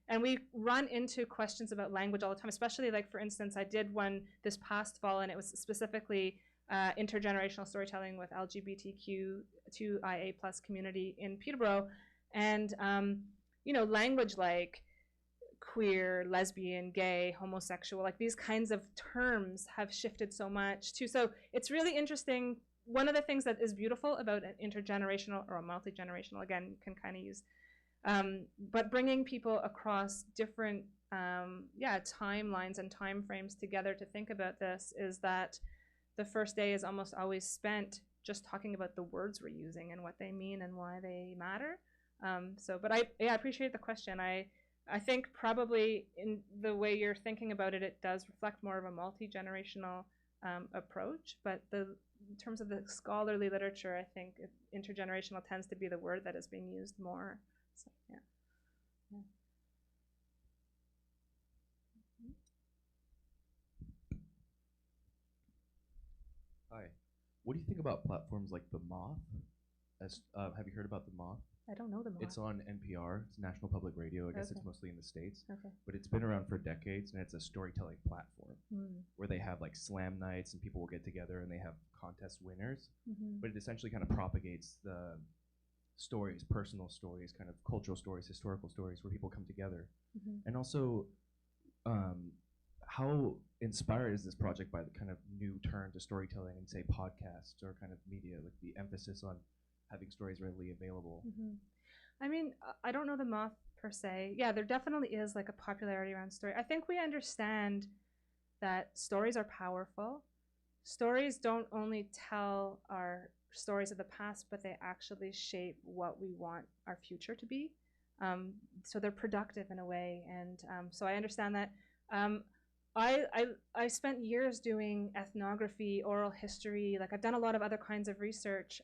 And we run into questions about language all the time, especially, like, for instance, I did one this past fall, and it was specifically intergenerational storytelling with LGBTQ2IA+ community in Peterborough. And, language like queer, lesbian, gay, homosexual, like these kinds of terms have shifted so much too. So it's really interesting. One of the things that is beautiful about an intergenerational or a multi-generational, again, you can kind of use, but bringing people across different timelines and time frames together to think about this, is that the first day is almost always spent just talking about the words we're using and what they mean and why they matter. But I appreciate the question. I think probably in the way you're thinking about it, it does reflect more of a multi-generational approach. But in terms of the scholarly literature, I think intergenerational tends to be the word that is being used more. So, yeah. Hi. What do you think about platforms like The Moth? Have you heard about The Moth? I don't know the Moth. It's on NPR. It's National Public Radio. I guess Okay. it's mostly in the States. Okay. But it's been around for decades, and it's a storytelling platform where they have like slam nights and people will get together and they have contest winners. But it essentially kind of propagates the stories, personal stories, kind of cultural stories, historical stories, where people come together. And also, how inspired is this project by the kind of new turn to storytelling and say podcasts or kind of media, like the emphasis on having stories readily available? I mean, I don't know the Moth per se. Yeah, there definitely is like a popularity around story. I think we understand that stories are powerful. Stories don't only tell our stories of the past, but they actually shape what we want our future to be. So they're productive in a way. And so I understand that. I spent years doing ethnography, oral history, like I've done a lot of other kinds of research,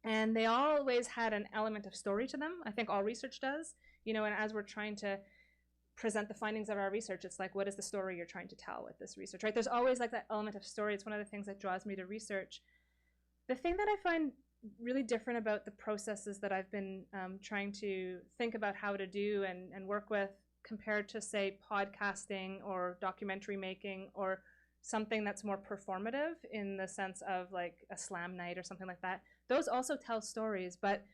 and they always had an element of story to them. I think all research does, and as we're trying to present the findings of our research, it's like, what is the story you're trying to tell with this research, right? There's always like that element of story. It's one of the things that draws me to research. The thing that I find really different about the processes that I've been trying to think about how to do and work with compared to, say, podcasting or documentary making or something that's more performative in the sense of like a slam night or something like that. Those also tell stories, but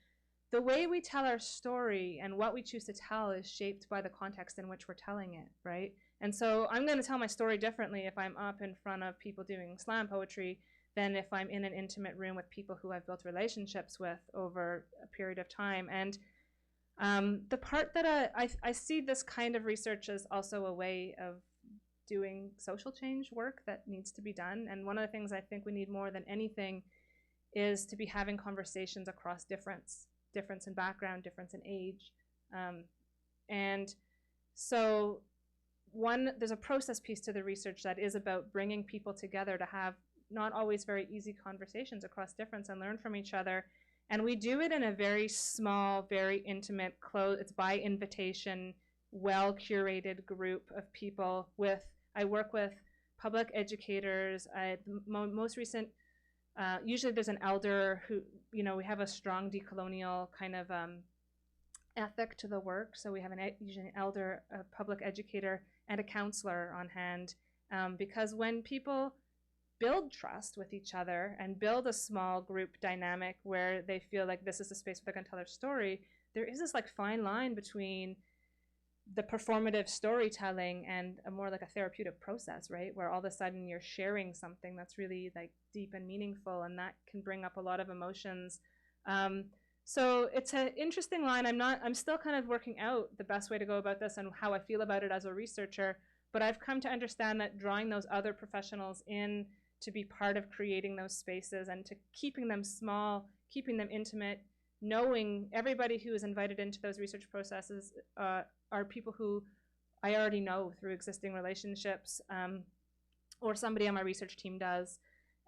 the way we tell our story and what we choose to tell is shaped by the context in which we're telling it, right? And so I'm going to tell my story differently if I'm up in front of people doing slam poetry than if I'm in an intimate room with people who I've built relationships with over a period of time. And the part that I see this kind of research as also a way of doing social change work that needs to be done. And one of the things I think we need more than anything is to be having conversations across difference in background, difference in age. And so there's a process piece to the research that is about bringing people together to have not always very easy conversations across difference and learn from each other. And we do it in a very small, very intimate, it's by invitation, well-curated group of people. I work with public educators. Most recent, usually there's an elder who, we have a strong decolonial kind of ethic to the work. So we have usually an elder, a public educator, and a counselor on hand. Because when people build trust with each other and build a small group dynamic where they feel like this is a space where they're going to tell their story, there is this like fine line between the performative storytelling and a more like a therapeutic process, right? Where all of a sudden you're sharing something that's really like deep and meaningful, and that can bring up a lot of emotions. So it's an interesting line. I'm still kind of working out the best way to go about this and how I feel about it as a researcher, but I've come to understand that drawing those other professionals in to be part of creating those spaces and to keeping them small, keeping them intimate, knowing everybody who is invited into those research processes are people who I already know through existing relationships, or somebody on my research team does.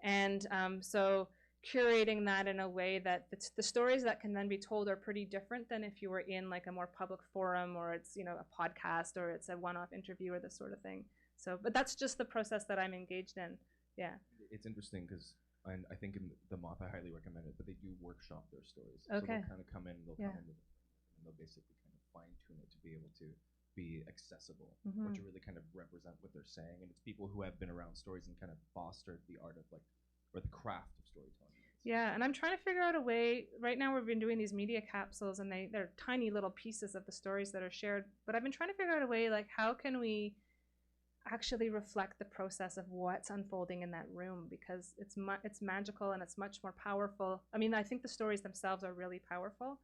And so curating that in a way that the stories that can then be told are pretty different than if you were in like a more public forum, or it's, a podcast, or it's a one-off interview or this sort of thing. So, but that's just the process that I'm engaged in. Yeah. It's interesting because I think in The Moth, I highly recommend it, but they do workshop their stories. Okay. So they'll kind of come in, they'll come in with, and they'll basically kind of fine tune it to be able to be accessible, or to really kind of represent what they're saying. And it's people who have been around stories and kind of fostered the art of or the craft of storytelling. Yeah, and I'm trying to figure out a way. Right now we've been doing these media capsules, and they're tiny little pieces of the stories that are shared. But I've been trying to figure out a way, like, how can we actually reflect the process of what's unfolding in that room, because it's magical and it's much more powerful. I mean, I think the stories themselves are really powerful,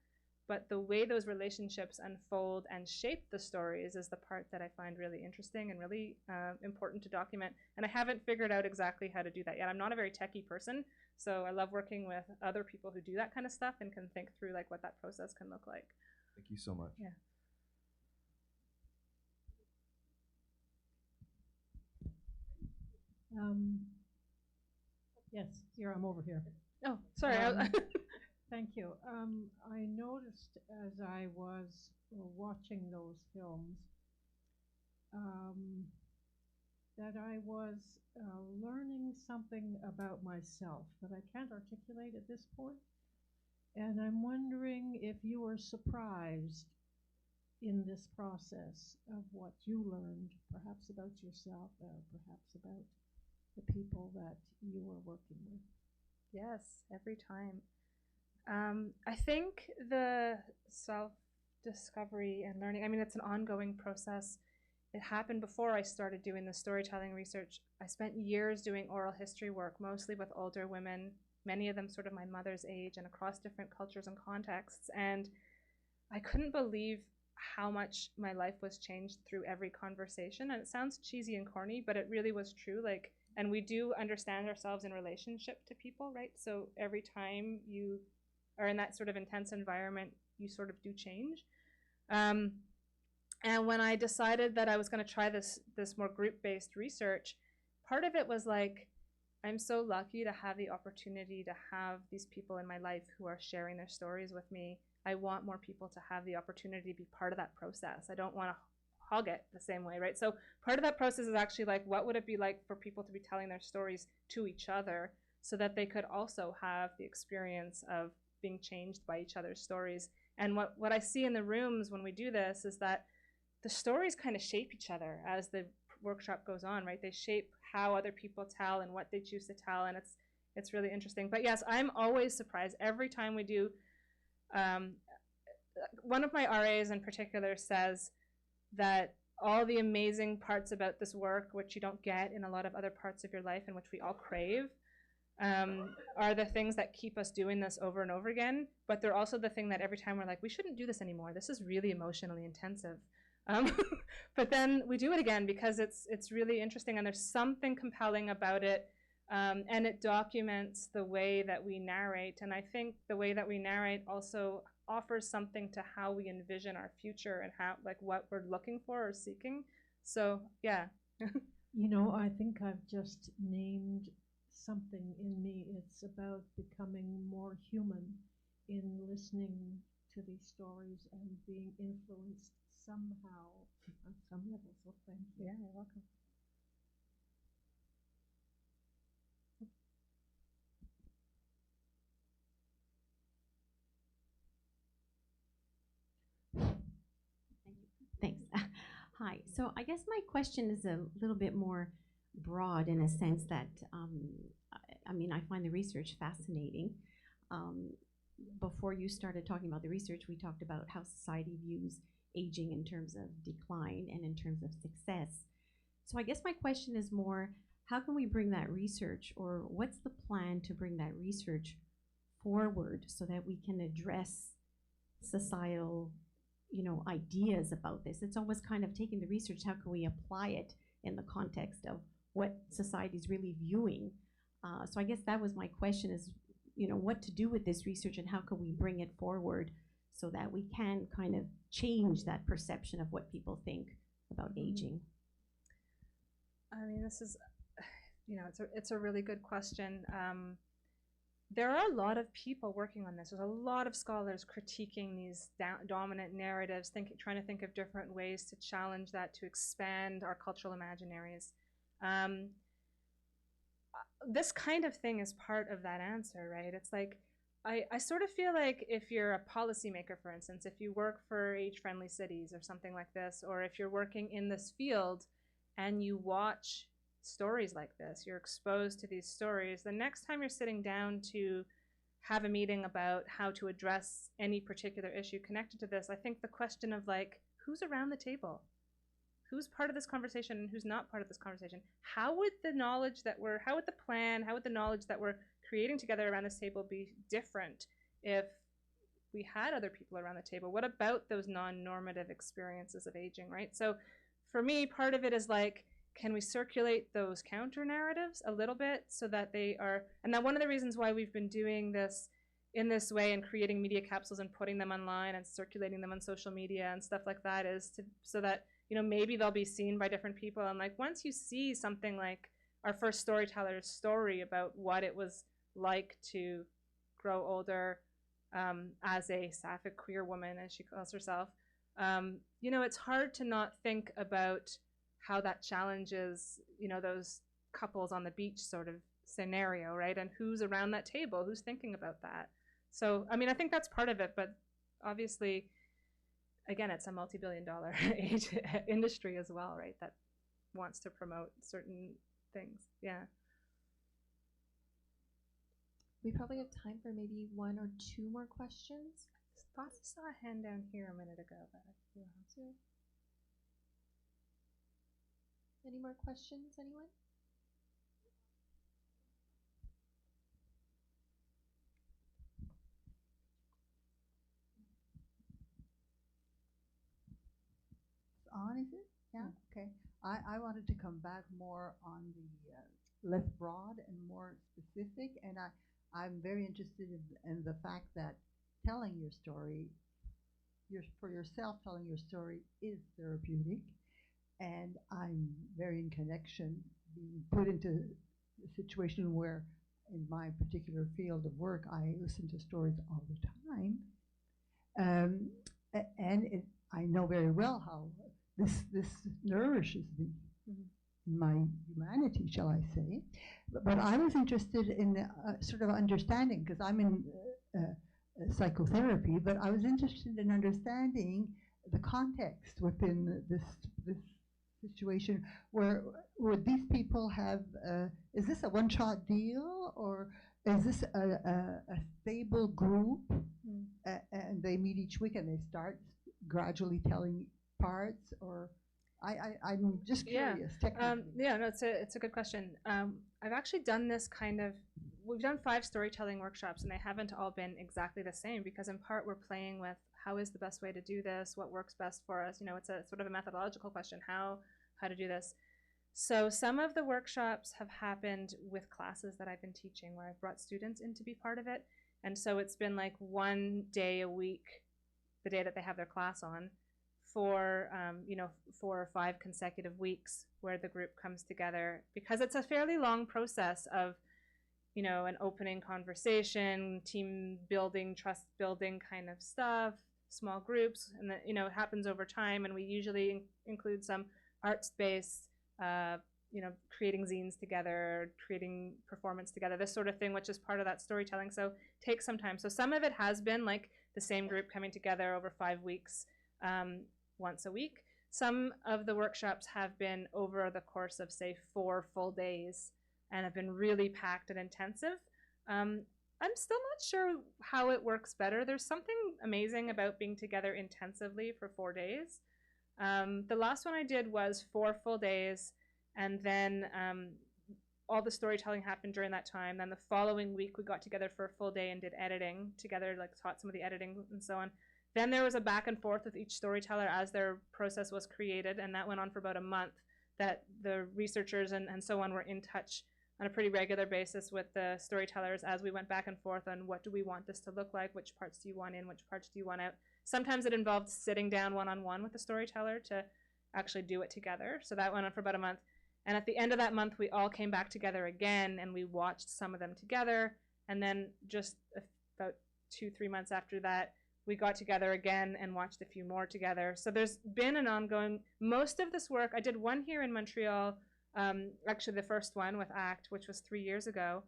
but the way those relationships unfold and shape the stories is the part that I find really interesting and really important to document. And I haven't figured out exactly how to do that yet. I'm not a very techie person, so I love working with other people who do that kind of stuff and can think through like what that process can look like. Thank you so much. Yeah. Yes, here, I'm over here. Oh, sorry. Thank you. I noticed as I was watching those films that I was learning something about myself that I can't articulate at this point. And I'm wondering if you were surprised in this process of what you learned, perhaps about yourself, perhaps about the people that you were working with. Yes, every time. I think the self-discovery and learning, I mean, it's an ongoing process. It happened before I started doing the storytelling research. I spent years doing oral history work, mostly with older women, many of them sort of my mother's age and across different cultures and contexts. And I couldn't believe how much my life was changed through every conversation. And it sounds cheesy and corny, but it really was true. Like, and we do understand ourselves in relationship to people, right? So every time you are in that sort of intense environment, you sort of do change. And when I decided that I was going to try this more group-based research, part of it was like, I'm so lucky to have the opportunity to have these people in my life who are sharing their stories with me. I want more people to have the opportunity to be part of that process. I don't want to hog it the same way, right? So part of that process is actually like, what would it be like for people to be telling their stories to each other so that they could also have the experience of being changed by each other's stories. And what I see in the rooms when we do this is that the stories kind of shape each other as the workshop goes on, right? They shape how other people tell and what they choose to tell, and it's really interesting. But yes, I'm always surprised every time we do. One of my RAs in particular says that all the amazing parts about this work, which you don't get in a lot of other parts of your life and which we all crave, are the things that keep us doing this over and over again, but they're also the thing that every time we're like, we shouldn't do this anymore. This is really emotionally intensive. But then we do it again because it's really interesting and there's something compelling about it, and it documents the way that we narrate. And I think the way that we narrate also offers something to how we envision our future and how, like, what we're looking for or seeking. So yeah. You know, I think I've just named something in me. It's about becoming more human in listening to these stories and being influenced somehow on some level. So thank you. Yeah, you're welcome. Thanks. Hi. So I guess my question is a little bit more broad in a sense that, I mean, I find the research fascinating. Before you started talking about the research, we talked about how society views aging in terms of decline and in terms of success. So I guess my question is more, how can we bring that research, or what's the plan to bring that research forward so that we can address societal, you know, ideas about this? It's almost kind of taking the research, how can we apply it in the context of what society is really viewing? So I guess that was my question is, you know, what to do with this research and how can we bring it forward so that we can kind of change that perception of what people think about aging? I mean, this is, you know, it's a really good question. There are a lot of people working on this. There's a lot of scholars critiquing these dominant narratives, trying to think of different ways to challenge that, to expand our cultural imaginaries. This kind of thing is part of that answer, right? It's like, I sort of feel like if you're a policymaker, for instance, if you work for age-friendly cities or something like this, or if you're working in this field and you watch stories like this, you're exposed to these stories, the next time you're sitting down to have a meeting about how to address any particular issue connected to this, I think the question of like, who's around the table? Who's part of this conversation and who's not part of this conversation? How would the knowledge that how would the knowledge that we're creating together around this table be different if we had other people around the table? What about those non-normative experiences of aging, right? So for me, part of it is like, can we circulate those counter narratives a little bit so that they are, and now one of the reasons why we've been doing this in this way and creating media capsules and putting them online and circulating them on social media and stuff like that is so that, you know, maybe they'll be seen by different people. And like, once you see something like our first storyteller's story about what it was like to grow older as a sapphic queer woman, as she calls herself, you know, it's hard to not think about how that challenges, you know, those couples on the beach sort of scenario, right? And who's around that table, who's thinking about that. So, I mean, I think that's part of it, but obviously, again, it's a multi-billion-dollar industry as well, right? That wants to promote certain things. Yeah. We probably have time for maybe 1 or 2 more questions. I thought I saw a hand down here a minute ago, but I don't know. Any more questions, anyone? On, is it? Yeah, okay. I wanted to come back more on the less broad and more specific, and I'm very interested in the fact that telling your story, for yourself, telling your story is therapeutic, and I'm very in connection, being put into a situation where, in my particular field of work, I listen to stories all the time, and I know very well how this nourishes me, my humanity, shall I say. But I was interested in sort of understanding, because I'm in psychotherapy, but I was interested in understanding the context within this situation where these people have, is this a one-shot deal, or is this a stable group, and they meet each week and they start gradually telling parts, or I'm just curious. Technically. Yeah, no, it's a good question. I've actually done this kind of, we've done 5 storytelling workshops, and they haven't all been exactly the same, because in part we're playing with how is the best way to do this, what works best for us. You know, it's a sort of a methodological question, how to do this. So some of the workshops have happened with classes that I've been teaching, where I've brought students in to be part of it, and so it's been like 1 day a week, the day that they have their class on, for 4 or 5 consecutive weeks, where the group comes together, because it's a fairly long process of, you know, an opening conversation, team building, trust building kind of stuff, small groups, and that, you know, it happens over time, and we usually include some arts-based, you know, creating zines together, creating performance together, this sort of thing, which is part of that storytelling. So takes some time. So some of it has been like the same group coming together over 5 weeks, once a week. Some of the workshops have been over the course of, say, 4 full days, and have been really packed and intensive. I'm still not sure how it works better. There's something amazing about being together intensively for 4 days. The last one I did was 4 full days, and then all the storytelling happened during that time. Then the following week we got together for a full day and did editing together, like taught some of the editing and so on. Then there was a back and forth with each storyteller as their process was created, and that went on for about a month, that the researchers and so on were in touch on a pretty regular basis with the storytellers as we went back and forth on what do we want this to look like, which parts do you want in, which parts do you want out. Sometimes it involved sitting down one-on-one with the storyteller to actually do it together. So that went on for about a month. And at the end of that month, we all came back together again, and we watched some of them together. And then just about 2-3 months after that, we got together again and watched a few more together. So there's been an ongoing, most of this work, I did one here in Montreal, actually the first one with ACT, which was 3 years ago.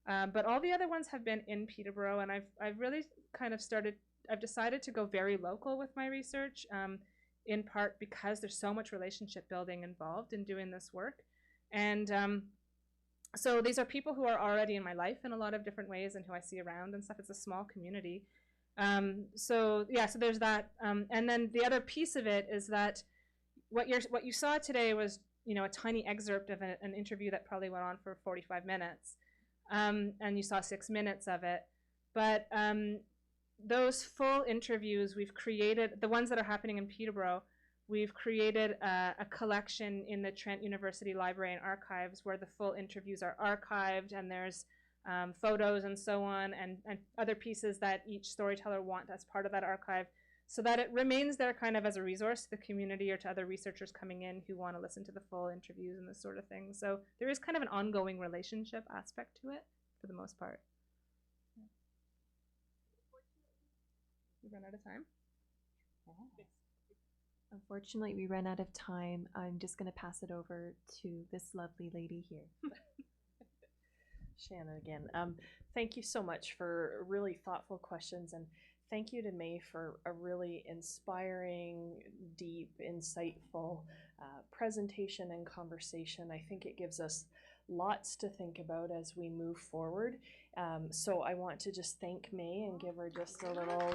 But all the other ones have been in Peterborough, and I've really kind of I've decided to go very local with my research, in part because there's so much relationship building involved in doing this work. And so these are people who are already in my life in a lot of different ways and who I see around and stuff. It's a small community. So there's that. And then the other piece of it is that what you saw today was, you know, a tiny excerpt of an interview that probably went on for 45 minutes. And you saw 6 minutes of it. But those full interviews, we've created, the ones that are happening in Peterborough, we've created a collection in the Trent University Library and Archives where the full interviews are archived, and there's photos and so on, and other pieces that each storyteller want as part of that archive, so that it remains there kind of as a resource to the community or to other researchers coming in who want to listen to the full interviews and this sort of thing. So there is kind of an ongoing relationship aspect to it for the most part. We run out of time? Unfortunately, we ran out of time. I'm just going to pass it over to this lovely lady here. Shannon again. Thank you so much for really thoughtful questions, and thank you to May for a really inspiring, deep, insightful presentation and conversation. I think it gives us lots to think about as we move forward. So I want to just thank May and give her just a little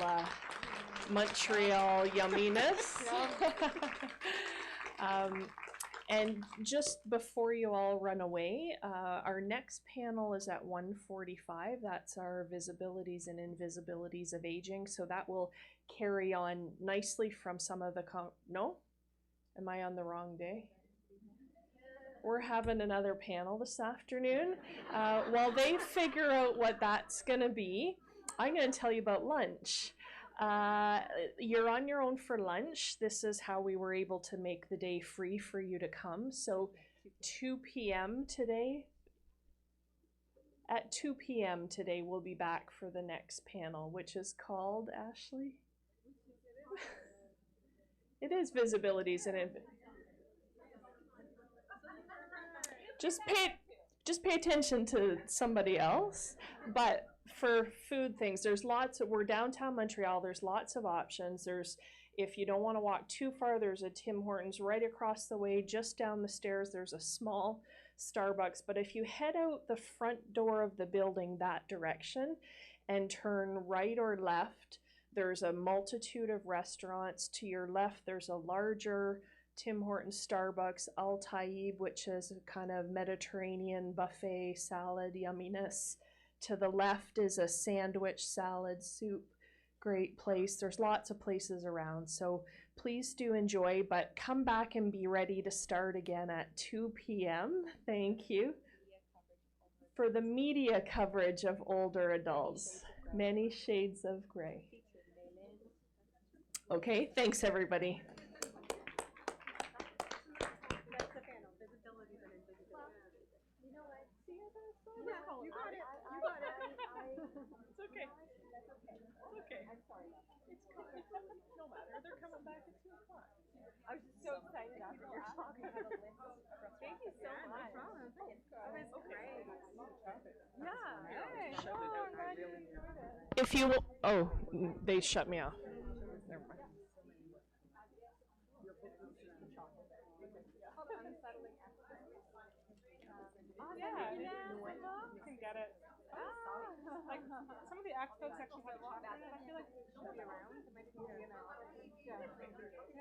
Montreal yumminess. And just before you all run away, our next panel is at 1:45. That's our visibilities and invisibilities of aging. So that will carry on nicely from some of the, no? Am I on the wrong day? We're having another panel this afternoon. While they figure out what that's gonna be, I'm gonna tell you about lunch. You're on your own for lunch. This is how we were able to make the day free for you to come. So 2 p.m. today, at 2 p.m. today, we'll be back for the next panel, which is called, Ashley? It is visibilities and just pay attention to somebody else. But for food things, there's lots of, we're downtown Montreal, there's lots of options. There's, if you don't want to walk too far, there's a Tim Hortons right across the way. Just down the stairs, there's a small Starbucks. But if you head out the front door of the building that direction and turn right or left, there's a multitude of restaurants. To your left, there's a larger Tim Hortons, Starbucks, Al Taib, which is a kind of Mediterranean buffet salad yumminess. To the left is a sandwich, salad, soup, great place. There's lots of places around, so please do enjoy, but come back and be ready to start again at 2 p.m. Thank you. For the media coverage of older adults, Many Shades of Grey. Okay, thanks everybody. You got it. You got it. It's okay. It's okay. I'm sorry about that. It's no matter. They're coming back at 2 o'clock. I was just so excited after your talk. Thank you so much. No problem. It was great. Yeah. Hey. Oh, I'm glad you enjoyed it. If you will, oh, they shut me off. Never mind. Yeah, you can get it. Like some of the experts actually have chocolate, and I feel like